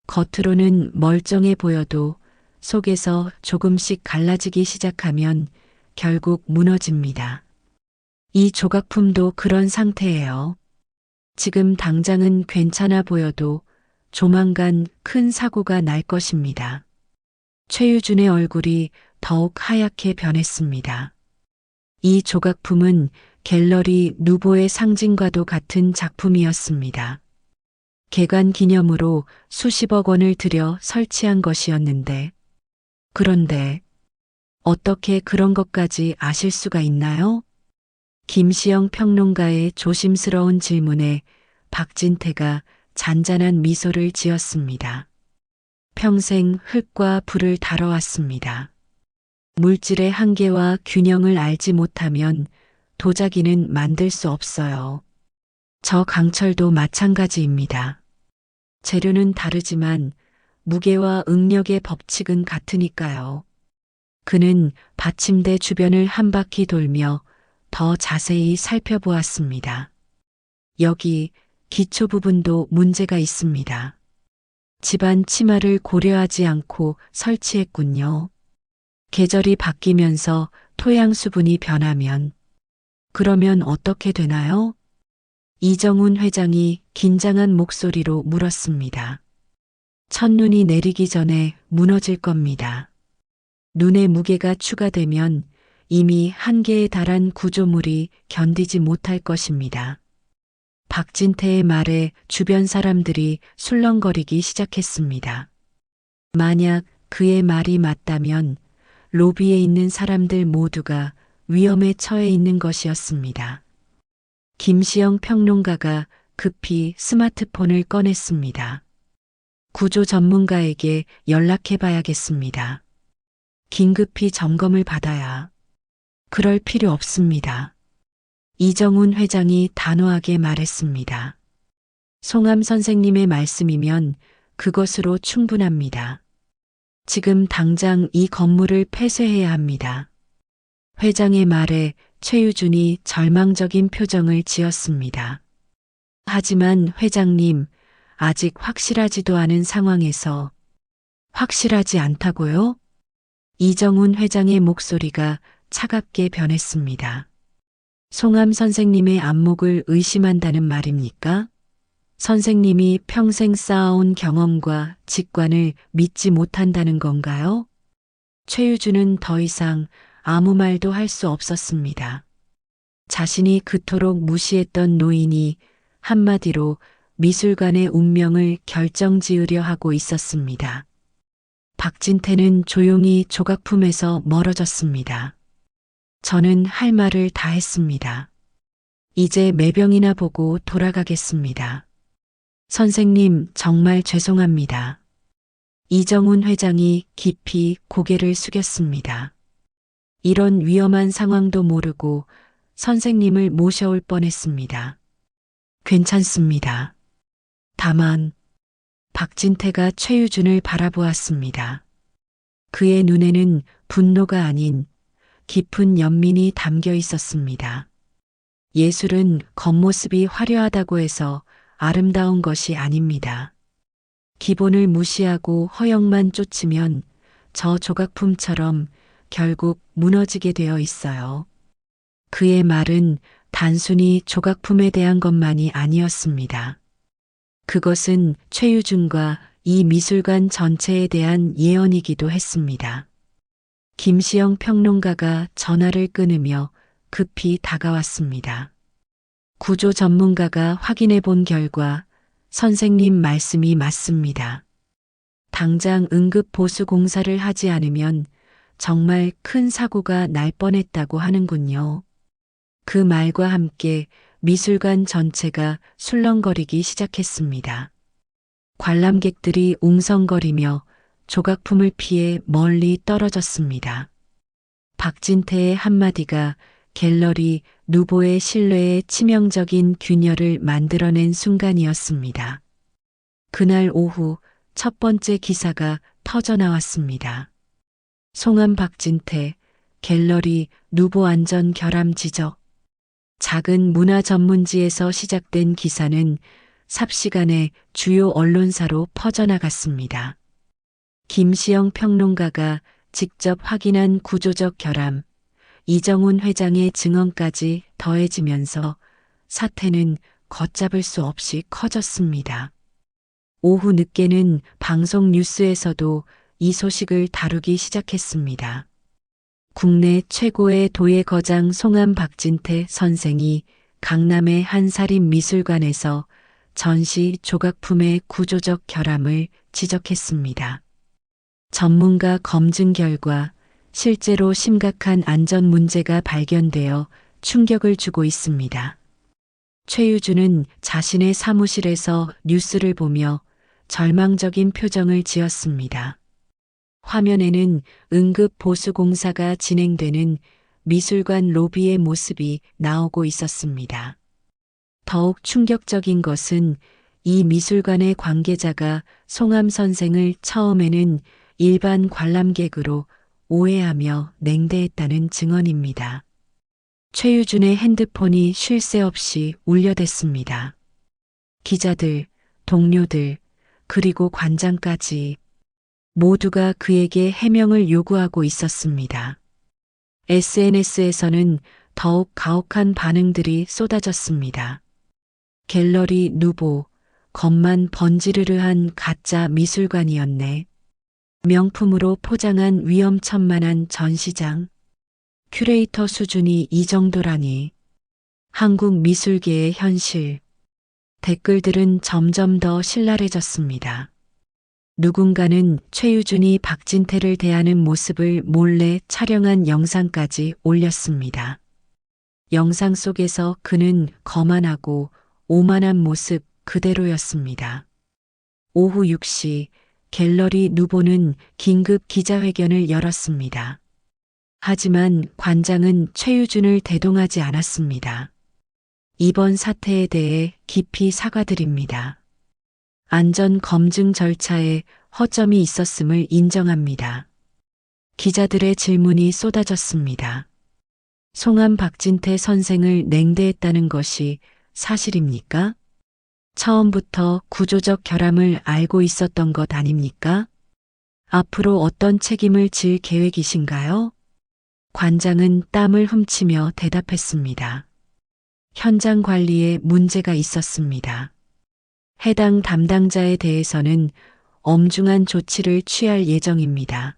겉으로는 멀쩡해 보여도 속에서 조금씩 갈라지기 시작하면 결국 무너집니다. 이 조각품도 그런 상태예요. 지금 당장은 괜찮아 보여도 조만간 큰 사고가 날 것입니다. 최유준의 얼굴이 더욱 하얗게 변했습니다. 이 조각품은 갤러리 누보의 상징과도 같은 작품이었습니다. 개관 기념으로 수십억 원을 들여 설치한 것이었는데, 그런데 어떻게 그런 것까지 아실 수가 있나요? 김시영 평론가의 조심스러운 질문에 박진태가 잔잔한 미소를 지었습니다. 평생 흙과 불을 다뤄왔습니다. 물질의 한계와 균형을 알지 못하면 도자기는 만들 수 없어요. 저 강철도 마찬가지입니다. 재료는 다르지만 무게와 응력의 법칙은 같으니까요. 그는 받침대 주변을 한 바퀴 돌며 더 자세히 살펴보았습니다. 여기 기초 부분도 문제가 있습니다. 집안 치마를 고려하지 않고 설치했군요. 계절이 바뀌면서 토양 수분이 변하면 그러면 어떻게 되나요? 이정훈 회장이 긴장한 목소리로 물었습니다. 첫눈이 내리기 전에 무너질 겁니다. 눈의 무게가 추가되면 이미 한계에 달한 구조물이 견디지 못할 것입니다. 박진태의 말에 주변 사람들이 술렁거리기 시작했습니다. 만약 그의 말이 맞다면 로비에 있는 사람들 모두가 위험에 처해 있는 것이었습니다. 김시영 평론가가 급히 스마트폰을 꺼냈습니다. 구조 전문가에게 연락해 봐야겠습니다. 긴급히 점검을 받아야. 그럴 필요 없습니다. 이정훈 회장이 단호하게 말했습니다. 송암 선생님의 말씀이면 그것으로 충분합니다. 지금 당장 이 건물을 폐쇄해야 합니다. 회장의 말에 최유준이 절망적인 표정을 지었습니다. 하지만 회장님, 아직 확실하지도 않은 상황에서 확실하지 않다고요? 이정훈 회장의 목소리가 차갑게 변했습니다. 송암 선생님의 안목을 의심한다는 말입니까? 선생님이 평생 쌓아온 경험과 직관을 믿지 못한다는 건가요? 최유준은 더 이상 아무 말도 할 수 없었습니다. 자신이 그토록 무시했던 노인이 한마디로 미술관의 운명을 결정지으려 하고 있었습니다. 박진태는 조용히 조각품에서 멀어졌습니다. 저는 할 말을 다 했습니다. 이제 매병이나 보고 돌아가겠습니다. 선생님, 정말 죄송합니다. 이정훈 회장이 깊이 고개를 숙였습니다. 이런 위험한 상황도 모르고 선생님을 모셔올 뻔했습니다. 괜찮습니다. 다만 박진태가 최유준을 바라보았습니다. 그의 눈에는 분노가 아닌 깊은 연민이 담겨 있었습니다. 예술은 겉모습이 화려하다고 해서 아름다운 것이 아닙니다. 기본을 무시하고 허영만 쫓으면 저 조각품처럼 결국 무너지게 되어 있어요. 그의 말은 단순히 조각품에 대한 것만이 아니었습니다. 그것은 최유준과 이 미술관 전체에 대한 예언이기도 했습니다. 김시영 평론가가 전화를 끊으며 급히 다가왔습니다. 구조 전문가가 확인해 본 결과 선생님 말씀이 맞습니다. 당장 응급 보수 공사를 하지 않으면 정말 큰 사고가 날 뻔했다고 하는군요. 그 말과 함께 미술관 전체가 술렁거리기 시작했습니다. 관람객들이 웅성거리며 조각품을 피해 멀리 떨어졌습니다. 박진태의 한마디가 갤러리 누보의 신뢰에 치명적인 균열을 만들어낸 순간이었습니다. 그날 오후 첫 번째 기사가 터져나왔습니다. 송암 박진태, 갤러리 누보 안전 결함 지적. 작은 문화 전문지에서 시작된 기사는 삽시간에 주요 언론사로 퍼져나갔습니다. 김시영 평론가가 직접 확인한 구조적 결함, 이정훈 회장의 증언까지 더해지면서 사태는 걷잡을 수 없이 커졌습니다. 오후 늦게는 방송 뉴스에서도 이 소식을 다루기 시작했습니다. 국내 최고의 도예 거장 송암 박진태 선생이 강남의 한 사립 미술관에서 전시 조각품의 구조적 결함을 지적했습니다. 전문가 검증 결과 실제로 심각한 안전 문제가 발견되어 충격을 주고 있습니다. 최유주는 자신의 사무실에서 뉴스를 보며 절망적인 표정을 지었습니다. 화면에는 응급 보수 공사가 진행되는 미술관 로비의 모습이 나오고 있었습니다. 더욱 충격적인 것은 이 미술관의 관계자가 송암 선생을 처음에는 일반 관람객으로 오해하며 냉대했다는 증언입니다. 최유준의 핸드폰이 쉴 새 없이 울려댔습니다. 기자들, 동료들, 그리고 관장까지 모두가 그에게 해명을 요구하고 있었습니다. SNS에서는 더욱 가혹한 반응들이 쏟아졌습니다. 갤러리 누보, 겉만 번지르르한 가짜 미술관이었네. 명품으로 포장한 위험천만한 전시장. 큐레이터 수준이 이 정도라니. 한국 미술계의 현실. 댓글들은 점점 더 신랄해졌습니다. 누군가는 최유준이 박진태를 대하는 모습을 몰래 촬영한 영상까지 올렸습니다. 영상 속에서 그는 거만하고 오만한 모습 그대로였습니다. 오후 6시 갤러리 누보는 긴급 기자회견을 열었습니다. 하지만 관장은 최유준을 대동하지 않았습니다. 이번 사태에 대해 깊이 사과드립니다. 안전 검증 절차에 허점이 있었음을 인정합니다. 기자들의 질문이 쏟아졌습니다. 송암 박진태 선생을 냉대했다는 것이 사실입니까? 처음부터 구조적 결함을 알고 있었던 것 아닙니까? 앞으로 어떤 책임을 질 계획이신가요? 관장은 땀을 훔치며 대답했습니다. 현장 관리에 문제가 있었습니다. 해당 담당자에 대해서는 엄중한 조치를 취할 예정입니다.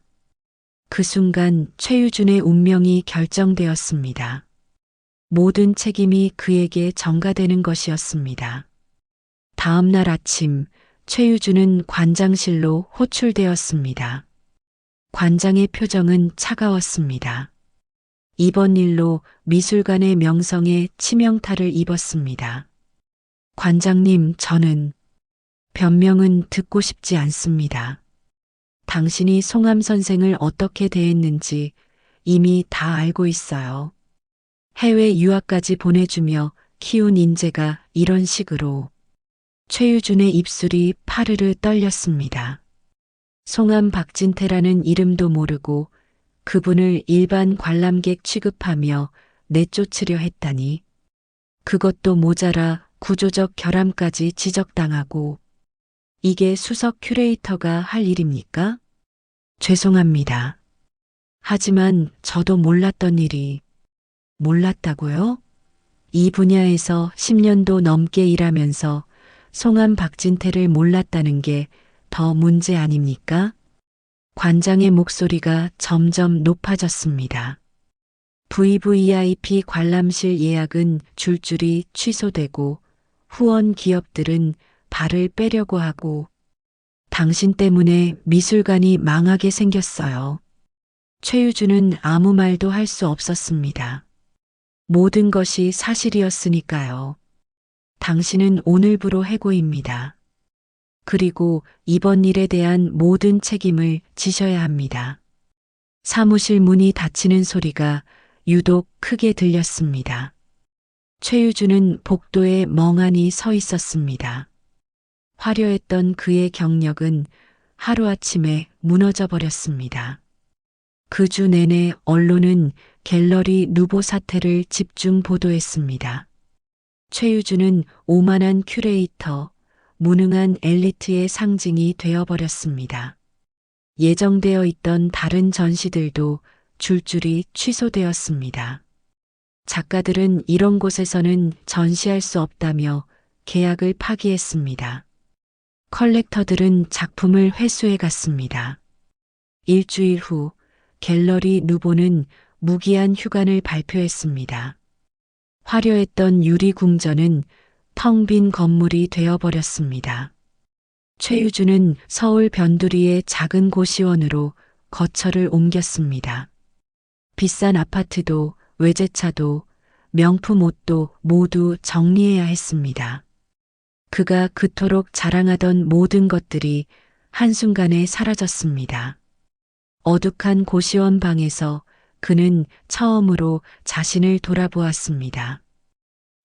그 순간 최유준의 운명이 결정되었습니다. 모든 책임이 그에게 전가되는 것이었습니다. 다음 날 아침 최유준은 관장실로 호출되었습니다. 관장의 표정은 차가웠습니다. 이번 일로 미술관의 명성에 치명타를 입었습니다. 관장님, 저는 변명은 듣고 싶지 않습니다. 당신이 송암 선생을 어떻게 대했는지 이미 다 알고 있어요. 해외 유학까지 보내주며 키운 인재가 이런 식으로. 최유준의 입술이 파르르 떨렸습니다. 송암 박진태라는 이름도 모르고 그분을 일반 관람객 취급하며 내쫓으려 했다니. 그것도 모자라 구조적 결함까지 지적당하고. 이게 수석 큐레이터가 할 일입니까? 죄송합니다. 하지만 저도 몰랐던 일이. 몰랐다고요? 이 분야에서 10년도 넘게 일하면서 송암 박진태를 몰랐다는 게 더 문제 아닙니까? 관장의 목소리가 점점 높아졌습니다. VVIP 관람실 예약은 줄줄이 취소되고 후원 기업들은 발을 빼려고 하고 당신 때문에 미술관이 망하게 생겼어요. 최유준은 아무 말도 할 수 없었습니다. 모든 것이 사실이었으니까요. 당신은 오늘부로 해고입니다. 그리고 이번 일에 대한 모든 책임을 지셔야 합니다. 사무실 문이 닫히는 소리가 유독 크게 들렸습니다. 최유준은 복도에 멍하니 서 있었습니다. 화려했던 그의 경력은 하루아침에 무너져 버렸습니다. 그 주 내내 언론은 갤러리 누보 사태를 집중 보도했습니다. 최유준은 오만한 큐레이터, 무능한 엘리트의 상징이 되어버렸습니다. 예정되어 있던 다른 전시들도 줄줄이 취소되었습니다. 작가들은 이런 곳에서는 전시할 수 없다며 계약을 파기했습니다. 컬렉터들은 작품을 회수해 갔습니다. 일주일 후 갤러리 누보는 무기한 휴관을 발표했습니다. 화려했던 유리 궁전은 텅 빈 건물이 되어버렸습니다. 최유주는 서울 변두리의 작은 고시원으로 거처를 옮겼습니다. 비싼 아파트도 외제차도 명품 옷도 모두 정리해야 했습니다. 그가 그토록 자랑하던 모든 것들이 한순간에 사라졌습니다. 어둑한 고시원 방에서 그는 처음으로 자신을 돌아보았습니다.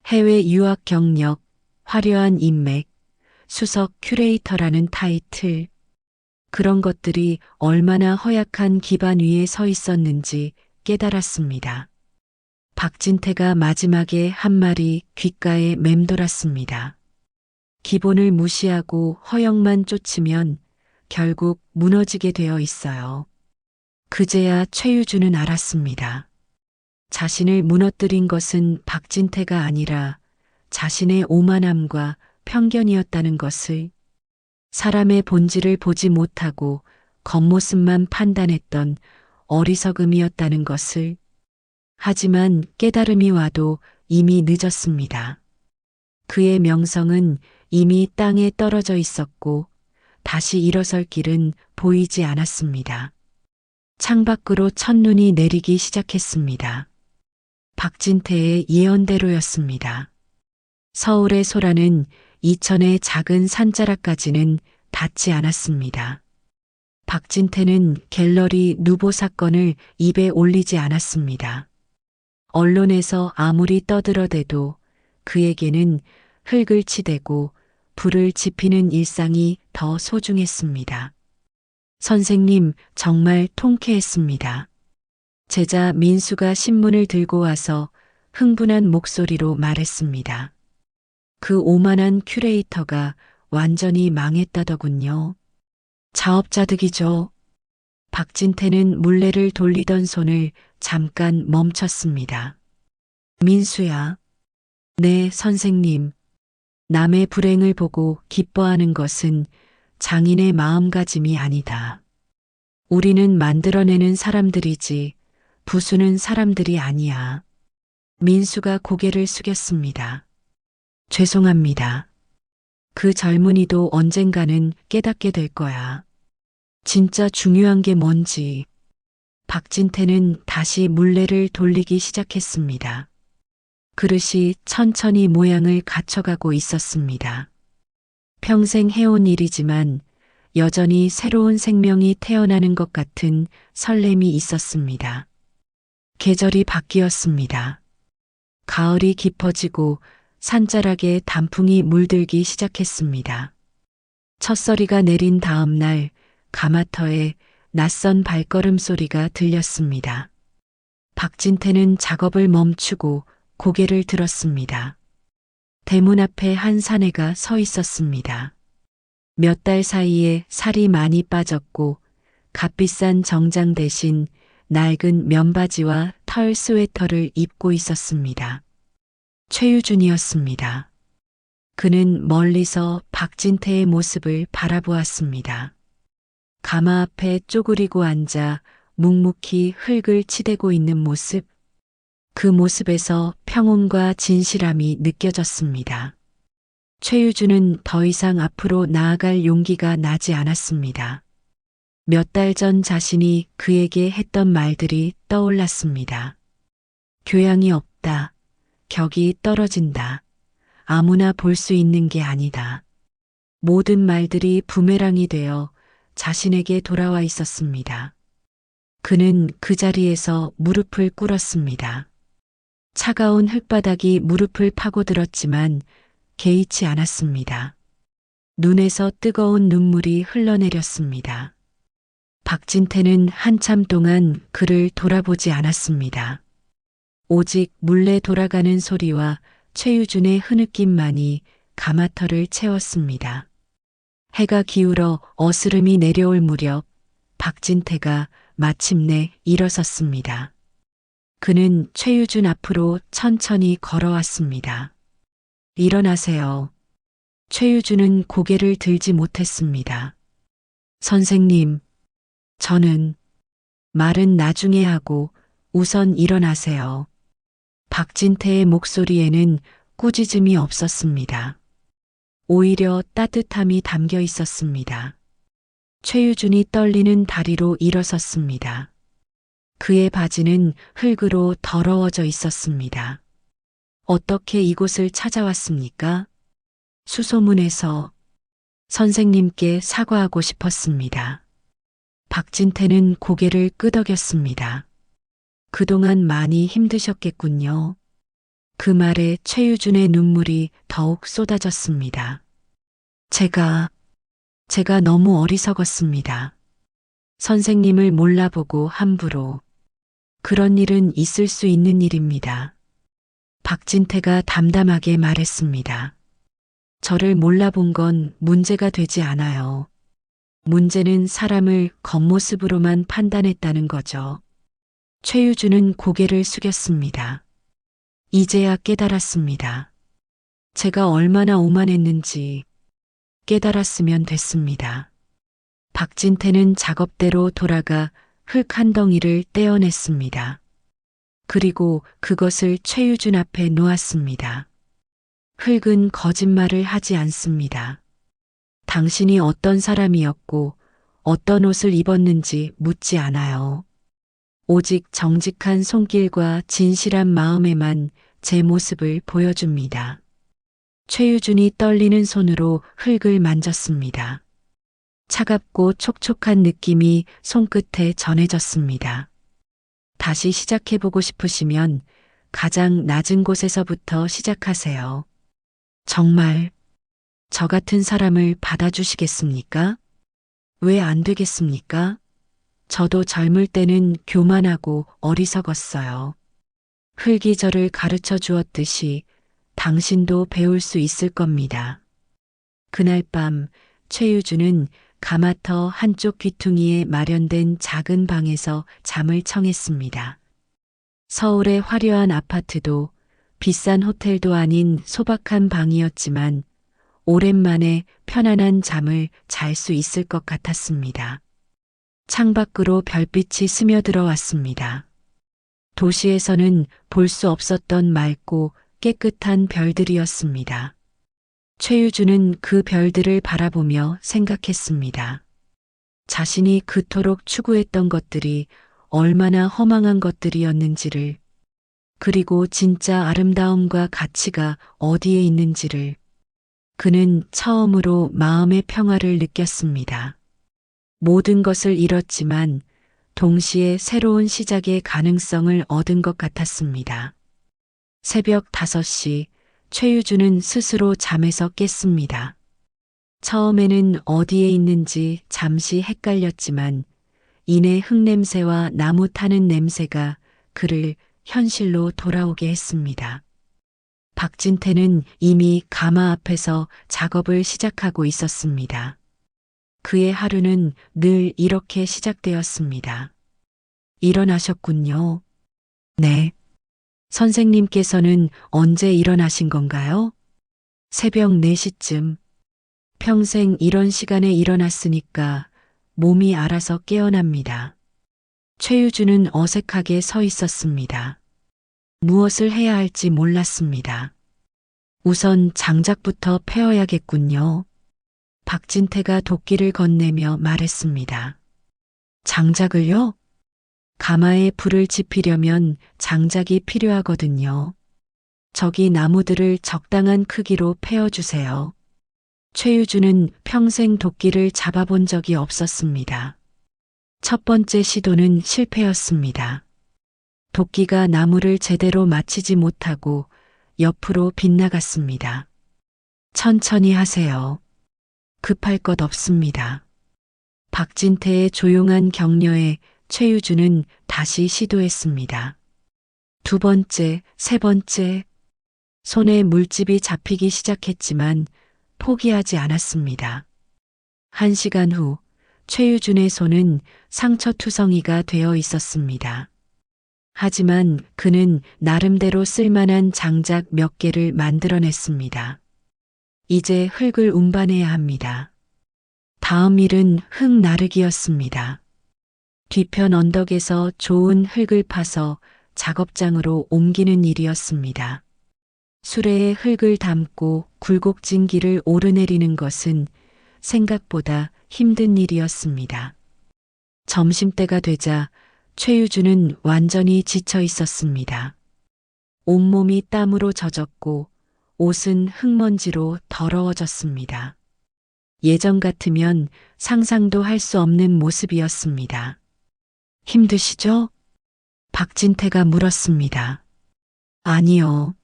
해외 유학 경력, 화려한 인맥, 수석 큐레이터라는 타이틀. 그런 것들이 얼마나 허약한 기반 위에 서 있었는지 깨달았습니다. 박진태가 마지막에 한 말이 귓가에 맴돌았습니다. 기본을 무시하고 허영만 쫓으면 결국 무너지게 되어 있어요. 그제야 최유주는 알았습니다. 자신을 무너뜨린 것은 박진태가 아니라 자신의 오만함과 편견이었다는 것을, 사람의 본질을 보지 못하고 겉모습만 판단했던 어리석음이었다는 것을. 하지만 깨달음이 와도 이미 늦었습니다. 그의 명성은 이미 땅에 떨어져 있었고 다시 일어설 길은 보이지 않았습니다. 창밖으로 첫눈이 내리기 시작했습니다. 박진태의 예언대로였습니다. 서울의 소라는 이천의 작은 산자락까지는 닿지 않았습니다. 박진태는 갤러리 누보 사건을 입에 올리지 않았습니다. 언론에서 아무리 떠들어대도 그에게는 흙을 치대고 불을 지피는 일상이 더 소중했습니다. 선생님, 정말 통쾌했습니다. 제자 민수가 신문을 들고 와서 흥분한 목소리로 말했습니다. 그 오만한 큐레이터가 완전히 망했다더군요. 자업자득이죠. 박진태는 물레를 돌리던 손을 잠깐 멈췄습니다. 민수야. 네, 선생님. 남의 불행을 보고 기뻐하는 것은 장인의 마음가짐이 아니다. 우리는 만들어내는 사람들이지 부수는 사람들이 아니야. 민수가 고개를 숙였습니다. 죄송합니다. 그 젊은이도 언젠가는 깨닫게 될 거야. 진짜 중요한 게 뭔지. 박진태는 다시 물레를 돌리기 시작했습니다. 그릇이 천천히 모양을 갖춰가고 있었습니다. 평생 해온 일이지만 여전히 새로운 생명이 태어나는 것 같은 설렘이 있었습니다. 계절이 바뀌었습니다. 가을이 깊어지고 산자락에 단풍이 물들기 시작했습니다. 첫서리가 내린 다음 날 가마터에 낯선 발걸음 소리가 들렸습니다. 박진태는 작업을 멈추고 고개를 들었습니다. 대문 앞에 한 사내가 서 있었습니다. 몇 달 사이에 살이 많이 빠졌고 값비싼 정장 대신 낡은 면바지와 털 스웨터를 입고 있었습니다. 최유준이었습니다. 그는 멀리서 박진태의 모습을 바라보았습니다. 가마 앞에 쪼그리고 앉아 묵묵히 흙을 치대고 있는 모습. 그 모습에서 평온과 진실함이 느껴졌습니다. 최유준은 더 이상 앞으로 나아갈 용기가 나지 않았습니다. 몇 달 전 자신이 그에게 했던 말들이 떠올랐습니다. 교양이 없다. 격이 떨어진다. 아무나 볼 수 있는 게 아니다. 모든 말들이 부메랑이 되어 자신에게 돌아와 있었습니다. 그는 그 자리에서 무릎을 꿇었습니다. 차가운 흙바닥이 무릎을 파고들었지만 개의치 않았습니다. 눈에서 뜨거운 눈물이 흘러내렸습니다. 박진태는 한참 동안 그를 돌아보지 않았습니다. 오직 물레 돌아가는 소리와 최유준의 흐느낌만이 가마터를 채웠습니다. 해가 기울어 어스름이 내려올 무렵 박진태가 마침내 일어섰습니다. 그는 최유준 앞으로 천천히 걸어왔습니다. 일어나세요. 최유준은 고개를 들지 못했습니다. 선생님. 저는 말은 나중에 하고 우선 일어나세요. 박진태의 목소리에는 꾸짖음이 없었습니다. 오히려 따뜻함이 담겨 있었습니다. 최유준이 떨리는 다리로 일어섰습니다. 그의 바지는 흙으로 더러워져 있었습니다. 어떻게 이곳을 찾아왔습니까? 수소문에서 선생님께 사과하고 싶었습니다. 박진태는 고개를 끄덕였습니다. 그동안 많이 힘드셨겠군요. 그 말에 최유준의 눈물이 더욱 쏟아졌습니다. 제가 너무 어리석었습니다. 선생님을 몰라보고 함부로. 그런 일은 있을 수 있는 일입니다. 박진태가 담담하게 말했습니다. 저를 몰라본 건 문제가 되지 않아요. 문제는 사람을 겉모습으로만 판단했다는 거죠. 최유준은 고개를 숙였습니다. 이제야 깨달았습니다. 제가 얼마나 오만했는지 깨달았으면 됐습니다. 박진태는 작업대로 돌아가 흙 한 덩이를 떼어냈습니다. 그리고 그것을 최유준 앞에 놓았습니다. 흙은 거짓말을 하지 않습니다. 당신이 어떤 사람이었고 어떤 옷을 입었는지 묻지 않아요. 오직 정직한 손길과 진실한 마음에만 제 모습을 보여줍니다. 최유준이 떨리는 손으로 흙을 만졌습니다. 차갑고 촉촉한 느낌이 손끝에 전해졌습니다. 다시 시작해보고 싶으시면 가장 낮은 곳에서부터 시작하세요. 정말 저 같은 사람을 받아주시겠습니까? 왜 안 되겠습니까? 저도 젊을 때는 교만하고 어리석었어요. 흙이 저를 가르쳐 주었듯이 당신도 배울 수 있을 겁니다. 그날 밤 최유준은 가마터 한쪽 귀퉁이에 마련된 작은 방에서 잠을 청했습니다. 서울의 화려한 아파트도 비싼 호텔도 아닌 소박한 방이었지만 오랜만에 편안한 잠을 잘 수 있을 것 같았습니다. 창밖으로 별빛이 스며들어 왔습니다. 도시에서는 볼 수 없었던 맑고 깨끗한 별들이었습니다. 최유준은 그 별들을 바라보며 생각했습니다. 자신이 그토록 추구했던 것들이 얼마나 허망한 것들이었는지를, 그리고 진짜 아름다움과 가치가 어디에 있는지를 그는 처음으로 마음의 평화를 느꼈습니다. 모든 것을 잃었지만 동시에 새로운 시작의 가능성을 얻은 것 같았습니다. 새벽 5시 최유준은 스스로 잠에서 깼습니다. 처음에는 어디에 있는지 잠시 헷갈렸지만 이내 흙냄새와 나무 타는 냄새가 그를 현실로 돌아오게 했습니다. 박진태는 이미 가마 앞에서 작업을 시작하고 있었습니다. 그의 하루는 늘 이렇게 시작되었습니다. 일어나셨군요. 네. 선생님께서는 언제 일어나신 건가요? 새벽 4시쯤. 평생 이런 시간에 일어났으니까 몸이 알아서 깨어납니다. 최유준은 어색하게 서 있었습니다. 무엇을 해야 할지 몰랐습니다. 우선 장작부터 패어야겠군요. 박진태가 도끼를 건네며 말했습니다. 장작을요? 가마에 불을 지피려면 장작이 필요하거든요. 저기 나무들을 적당한 크기로 패어주세요. 최유준은 평생 도끼를 잡아본 적이 없었습니다. 첫 번째 시도는 실패였습니다. 도끼가 나무를 제대로 맞히지 못하고 옆으로 빗나갔습니다. 천천히 하세요. 급할 것 없습니다. 박진태의 조용한 격려에 최유준은 다시 시도했습니다. 두 번째, 세 번째. 손에 물집이 잡히기 시작했지만 포기하지 않았습니다. 1시간 후 최유준의 손은 상처투성이가 되어 있었습니다. 하지만 그는 나름대로 쓸만한 장작 몇 개를 만들어냈습니다. 이제 흙을 운반해야 합니다. 다음 일은 흙 나르기였습니다. 뒤편 언덕에서 좋은 흙을 파서 작업장으로 옮기는 일이었습니다. 수레에 흙을 담고 굴곡진 길을 오르내리는 것은 생각보다 힘든 일이었습니다. 점심때가 되자 최유주는 완전히 지쳐 있었습니다. 온몸이 땀으로 젖었고 옷은 흙먼지로 더러워졌습니다. 예전 같으면 상상도 할 수 없는 모습이었습니다. 힘드시죠? 박진태가 물었습니다. 아니요.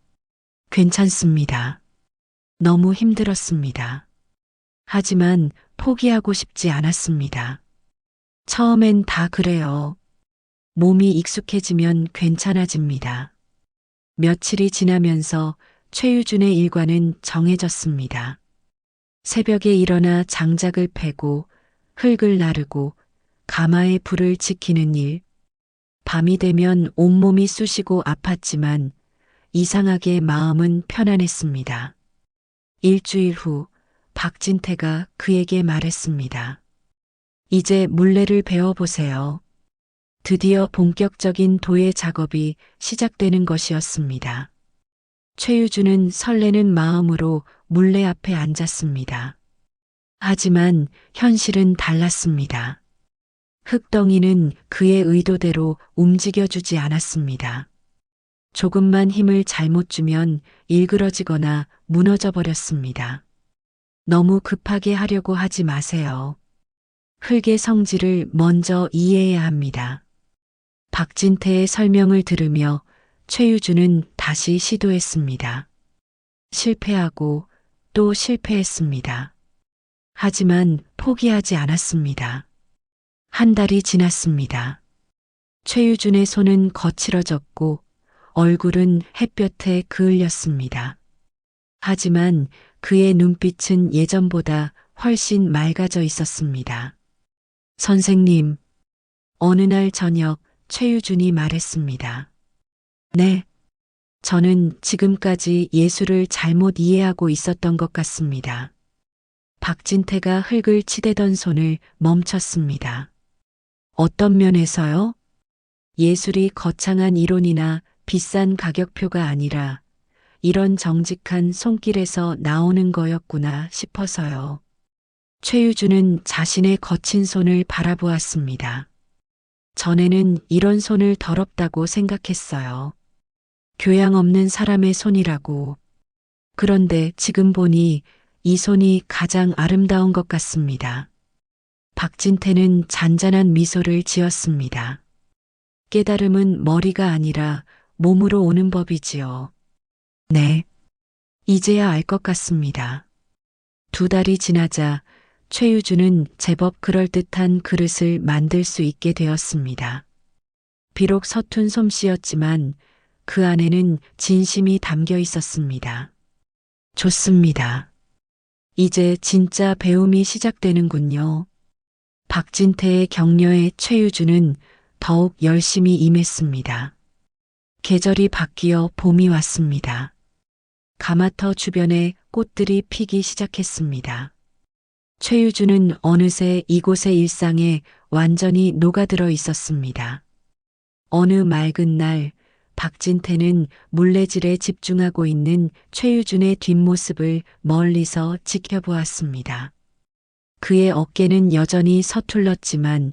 괜찮습니다. 너무 힘들었습니다. 하지만 포기하고 싶지 않았습니다. 처음엔 다 그래요. 몸이 익숙해지면 괜찮아집니다. 며칠이 지나면서 최유준의 일과는 정해졌습니다. 새벽에 일어나 장작을 패고 흙을 나르고 가마에 불을 지키는 일. 밤이 되면 온몸이 쑤시고 아팠지만 이상하게 마음은 편안했습니다. 일주일 후 박진태가 그에게 말했습니다. 이제 물레를 배워보세요. 드디어 본격적인 도예 작업이 시작되는 것이었습니다. 최유주는 설레는 마음으로 물레 앞에 앉았습니다. 하지만 현실은 달랐습니다. 흙덩이는 그의 의도대로 움직여주지 않았습니다. 조금만 힘을 잘못 주면 일그러지거나 무너져 버렸습니다. 너무 급하게 하려고 하지 마세요. 흙의 성질을 먼저 이해해야 합니다. 박진태의 설명을 들으며 최유주는 다시 시도했습니다. 실패하고 또 실패했습니다. 하지만 포기하지 않았습니다. 한 달이 지났습니다. 최유준의 손은 거칠어졌고 얼굴은 햇볕에 그을렸습니다. 하지만 그의 눈빛은 예전보다 훨씬 맑아져 있었습니다. 선생님, 어느 날 저녁 최유준이 말했습니다. 네, 저는 지금까지 예술을 잘못 이해하고 있었던 것 같습니다. 박진태가 흙을 치대던 손을 멈췄습니다. 어떤 면에서요? 예술이 거창한 이론이나 비싼 가격표가 아니라 이런 정직한 손길에서 나오는 거였구나 싶어서요. 최유주는 자신의 거친 손을 바라보았습니다. 전에는 이런 손을 더럽다고 생각했어요. 교양 없는 사람의 손이라고. 그런데 지금 보니 이 손이 가장 아름다운 것 같습니다. 박진태는 잔잔한 미소를 지었습니다. 깨달음은 머리가 아니라 몸으로 오는 법이지요. 네, 이제야 알 것 같습니다. 2달이 지나자 최유주는 제법 그럴듯한 그릇을 만들 수 있게 되었습니다. 비록 서툰 솜씨였지만 그 안에는 진심이 담겨 있었습니다. 좋습니다. 이제 진짜 배움이 시작되는군요. 박진태의 격려에 최유주는 더욱 열심히 임했습니다. 계절이 바뀌어 봄이 왔습니다. 가마터 주변에 꽃들이 피기 시작했습니다. 최유주는 어느새 이곳의 일상에 완전히 녹아들어 있었습니다. 어느 맑은 날 박진태는 물레질에 집중하고 있는 최유준의 뒷모습을 멀리서 지켜보았습니다. 그의 어깨는 여전히 서툴렀지만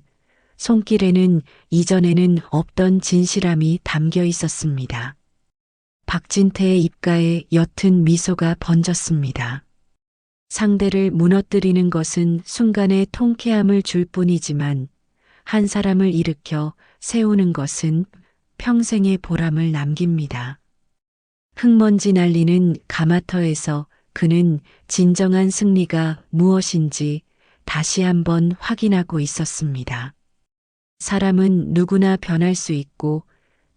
손길에는 이전에는 없던 진실함이 담겨 있었습니다. 박진태의 입가에 옅은 미소가 번졌습니다. 상대를 무너뜨리는 것은 순간의 통쾌함을 줄 뿐이지만 한 사람을 일으켜 세우는 것은 평생의 보람을 남깁니다. 흙먼지 날리는 가마터에서 그는 진정한 승리가 무엇인지 다시 한번 확인하고 있었습니다. 사람은 누구나 변할 수 있고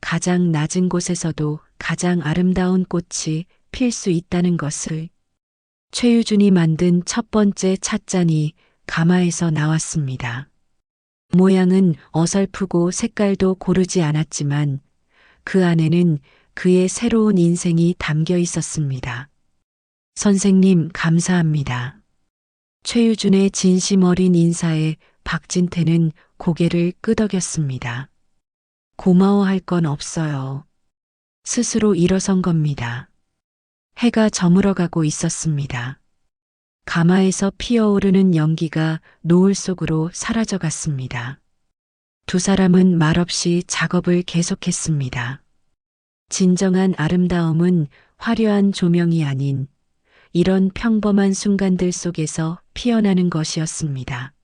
가장 낮은 곳에서도 가장 아름다운 꽃이 필 수 있다는 것을. 최유준이 만든 첫 번째 찻잔이 가마에서 나왔습니다. 모양은 어설프고 색깔도 고르지 않았지만 그 안에는 그의 새로운 인생이 담겨 있었습니다. 선생님, 감사합니다. 최유준의 진심 어린 인사에 박진태는 고개를 끄덕였습니다. 고마워할 건 없어요. 스스로 일어선 겁니다. 해가 저물어가고 있었습니다. 가마에서 피어오르는 연기가 노을 속으로 사라져 갔습니다. 두 사람은 말없이 작업을 계속했습니다. 진정한 아름다움은 화려한 조명이 아닌 이런 평범한 순간들 속에서 피어나는 것이었습니다.